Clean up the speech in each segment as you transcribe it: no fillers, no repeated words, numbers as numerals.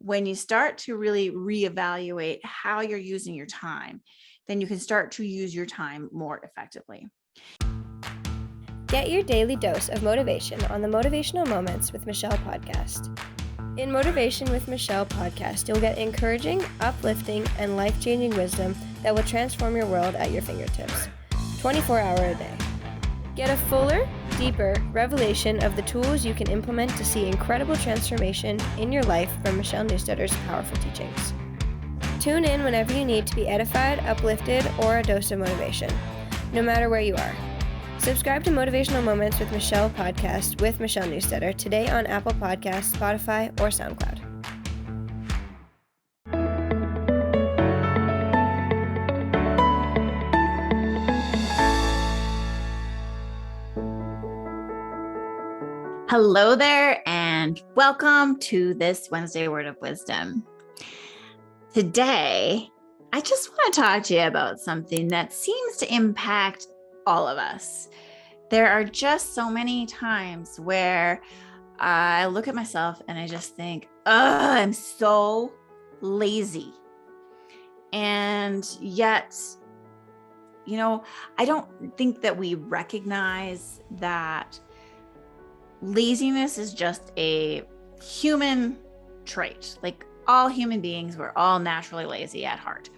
when you start to really reevaluate how you're using your time, then you can start to use your time more effectively. Get your daily dose of motivation on the Motivational Moments with Michelle podcast. In Motivation with Michelle podcast, you'll get encouraging, uplifting, and life-changing wisdom that will transform your world at your fingertips, 24-hour a day. Get a fuller, deeper revelation of the tools you can implement to see incredible transformation in your life from Michelle Newstedter's powerful teachings. Tune in whenever you need to be edified, uplifted, or a dose of motivation, no matter where you are. Subscribe to Motivational Moments with Michelle podcast with Michelle Newstedter today on Apple Podcasts, Spotify, or SoundCloud. Hello there, and welcome to this Wednesday Word of Wisdom. Today, I just want to talk to you about something that seems to impact all of us. There are just so many times where I look at myself and I just think, I'm so lazy. And yet, I don't think that we recognize that laziness is just a human trait. Like all human beings, we're all naturally lazy at heart.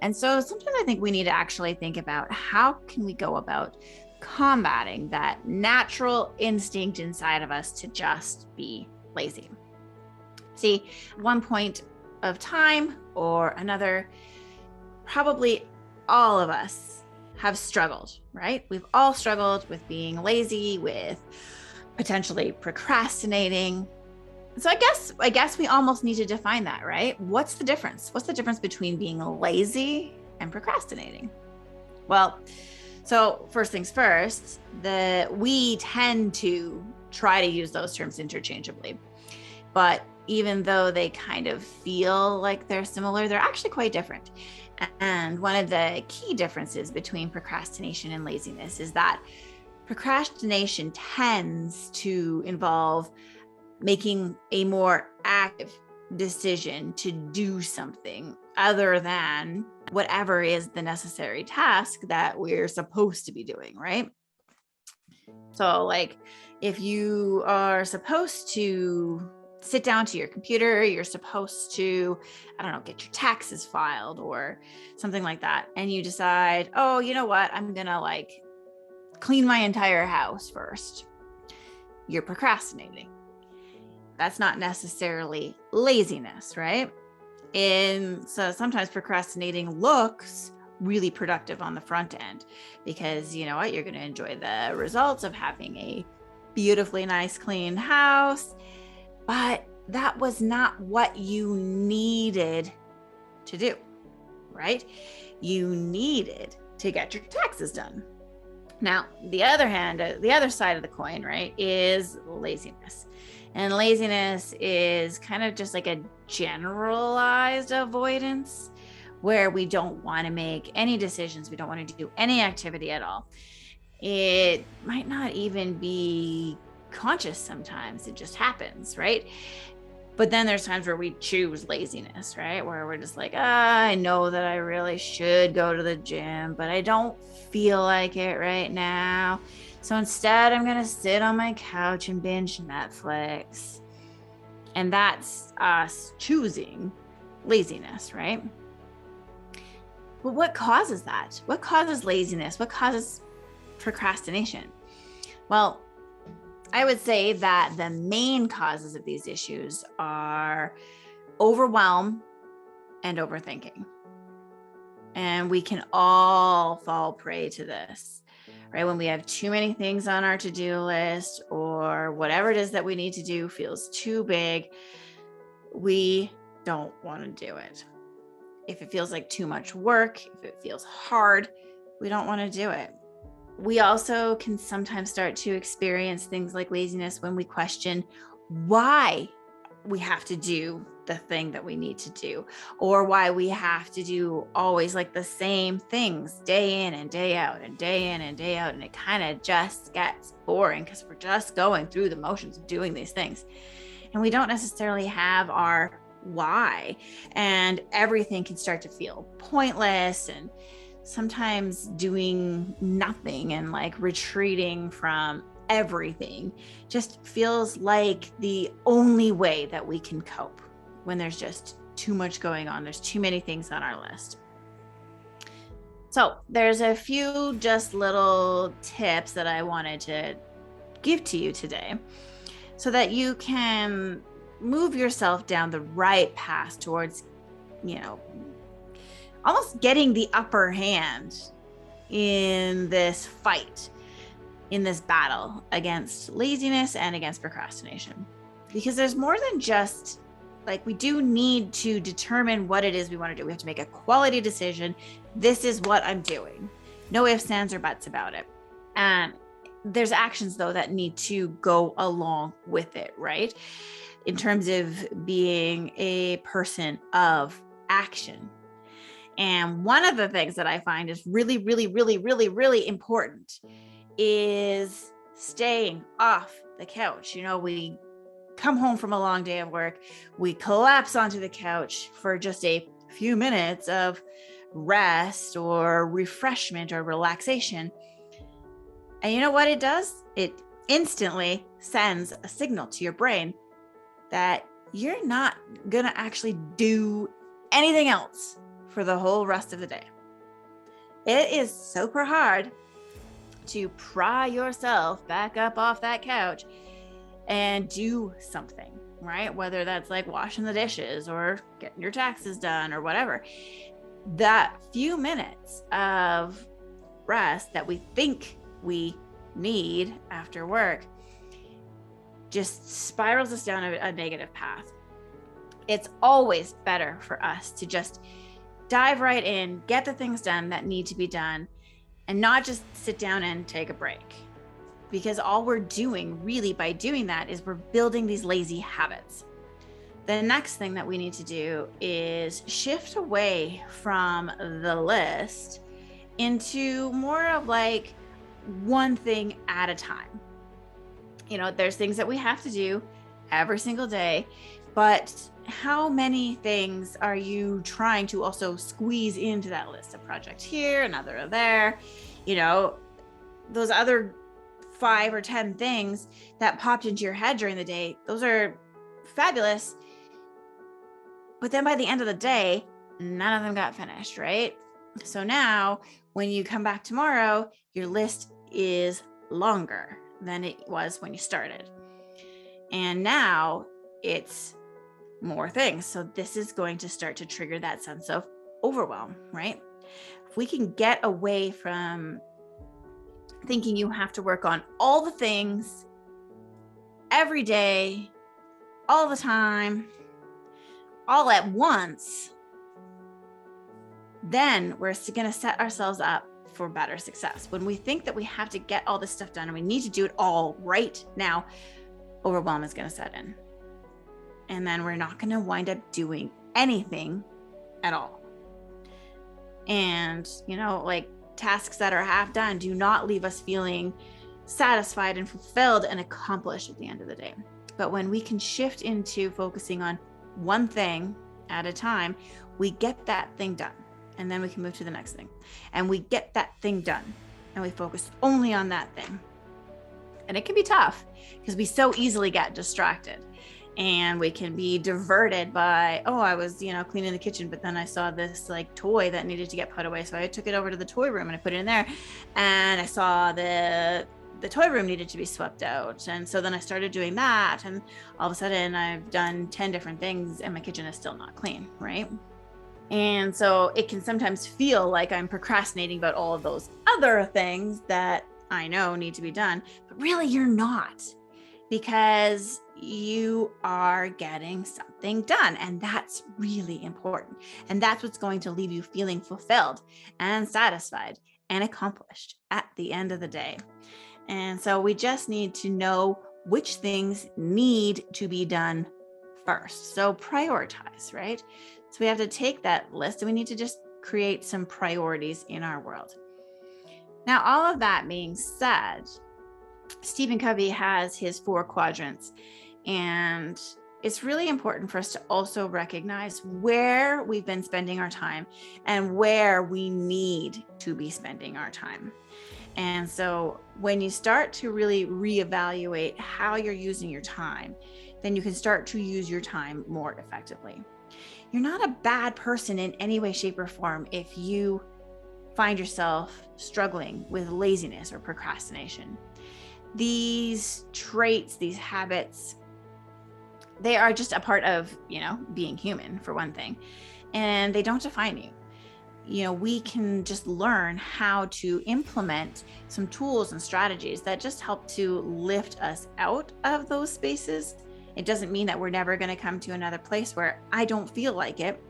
And so sometimes I think we need to actually think about how can we go about combating that natural instinct inside of us to just be lazy. See, at one point of time or another, probably all of us have struggled, right? We've all struggled with being lazy, with potentially procrastinating. So I guess we almost need to define that, right? What's the difference? What's the difference between being lazy and procrastinating? Well, so first things first, we tend to try to use those terms interchangeably. But even though they kind of feel like they're similar, they're actually quite different. And one of the key differences between procrastination and laziness is that procrastination tends to involve making a more active decision to do something other than whatever is the necessary task that we're supposed to be doing, right? So like if you are supposed to sit down to your computer, you're supposed to, get your taxes filed or something like that. And you decide, oh, you know what? I'm going to clean my entire house first. You're procrastinating. That's not necessarily laziness, right? So sometimes procrastinating looks really productive on the front end because you know what? You're going to enjoy the results of having a beautifully nice, clean house. But that was not what you needed to do, right? You needed to get your taxes done. Now, the other side of the coin, right, is laziness. And laziness is kind of just like a generalized avoidance where we don't want to make any decisions. We don't want to do any activity at all. It might not even be conscious sometimes. It just happens, right? But then there's times where we choose laziness, right? Where we're just like, I know that I really should go to the gym, but I don't feel like it right now. So instead, I'm going to sit on my couch and binge Netflix. And that's us choosing laziness, right? But what causes that? What causes laziness? What causes procrastination? Well, I would say that the main causes of these issues are overwhelm and overthinking. And we can all fall prey to this, right? When we have too many things on our to-do list or whatever it is that we need to do feels too big, we don't want to do it. If it feels like too much work, if it feels hard, we don't want to do it. We also can sometimes start to experience things like laziness when we question why we have to do the thing that we need to do, or why we have to do always like the same things day in and day out and day in and day out. And it kind of just gets boring because we're just going through the motions of doing these things. And we don't necessarily have our why. And everything can start to feel pointless, and sometimes doing nothing and like retreating from everything just feels like the only way that we can cope when there's just too much going on. There's too many things on our list. So there's a few just little tips that I wanted to give to you today so that you can move yourself down the right path towards, almost getting the upper hand in this fight, in this battle against laziness and against procrastination. Because there's more than just like, we do need to determine what it is we want to do. We have to make a quality decision. This is what I'm doing. No ifs, ands, or buts about it. And there's actions though that need to go along with it, right? In terms of being a person of action. And one of the things that I find is really, really, really, really, really important is staying off the couch. We come home from a long day of work, we collapse onto the couch for just a few minutes of rest or refreshment or relaxation. And you know what it does? It instantly sends a signal to your brain that you're not going to actually do anything else for the whole rest of the day. It is super hard to pry yourself back up off that couch and do something, right? Whether that's like washing the dishes or getting your taxes done or whatever. That few minutes of rest that we think we need after work just spirals us down a negative path. It's always better for us to just dive right in, get the things done that need to be done, and not just sit down and take a break. Because all we're doing really by doing that is we're building these lazy habits. The next thing that we need to do is shift away from the list into more of like one thing at a time. There's things that we have to do every single day, but how many things are you trying to also squeeze into that list? A project here, another there, those other 5 or 10 things that popped into your head during the day, those are fabulous. But then by the end of the day, none of them got finished, right? So now when you come back tomorrow, your list is longer than it was when you started. And now it's more things. So this is going to start to trigger that sense of overwhelm, right? If we can get away from thinking you have to work on all the things every day, all the time, all at once, then we're going to set ourselves up for better success. When we think that we have to get all this stuff done and we need to do it all right now, overwhelm is going to set in. And then we're not going to wind up doing anything at all. And, like tasks that are half done do not leave us feeling satisfied and fulfilled and accomplished at the end of the day. But when we can shift into focusing on one thing at a time, we get that thing done. And then we can move to the next thing. And we get that thing done. And we focus only on that thing. And it can be tough because we so easily get distracted. And we can be diverted by, I was, cleaning the kitchen, but then I saw this like toy that needed to get put away. So I took it over to the toy room and I put it in there. And I saw the toy room needed to be swept out. And so then I started doing that. And all of a sudden I've done 10 different things and my kitchen is still not clean, right? And so it can sometimes feel like I'm procrastinating about all of those other things that I know need to be done, but really you're not, because you are getting something done. And that's really important. And that's what's going to leave you feeling fulfilled and satisfied and accomplished at the end of the day. And so we just need to know which things need to be done first. So prioritize, right? So we have to take that list and we need to just create some priorities in our world. Now, all of that being said, Stephen Covey has his 4 quadrants, and it's really important for us to also recognize where we've been spending our time and where we need to be spending our time. And so when you start to really reevaluate how you're using your time, then you can start to use your time more effectively. You're not a bad person in any way, shape, or form if you find yourself struggling with laziness or procrastination. These traits, these habits, they are just a part of, being human, for one thing, and they don't define you. We can just learn how to implement some tools and strategies that just help to lift us out of those spaces. It doesn't mean that we're never going to come to another place where I don't feel like it,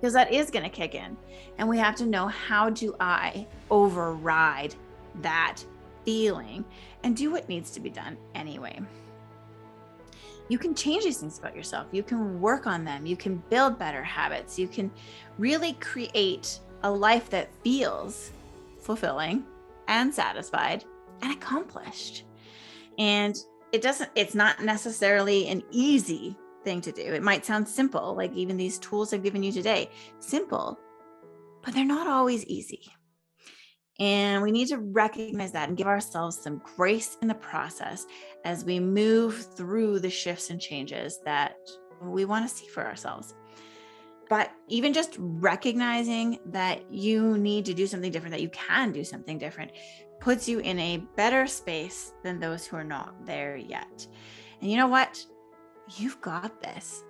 because that is going to kick in. And we have to know, how do I override that feeling and do what needs to be done anyway? You can change these things about yourself. You can work on them. You can build better habits. You can really create a life that feels fulfilling and satisfied and accomplished. And it's not necessarily an easy thing to do. It might sound simple, like even these tools I've given you today, simple, but they're not always easy. And we need to recognize that and give ourselves some grace in the process as we move through the shifts and changes that we want to see for ourselves. But even just recognizing that you need to do something different, that you can do something different, puts you in a better space than those who are not there yet. And you know what? You've got this.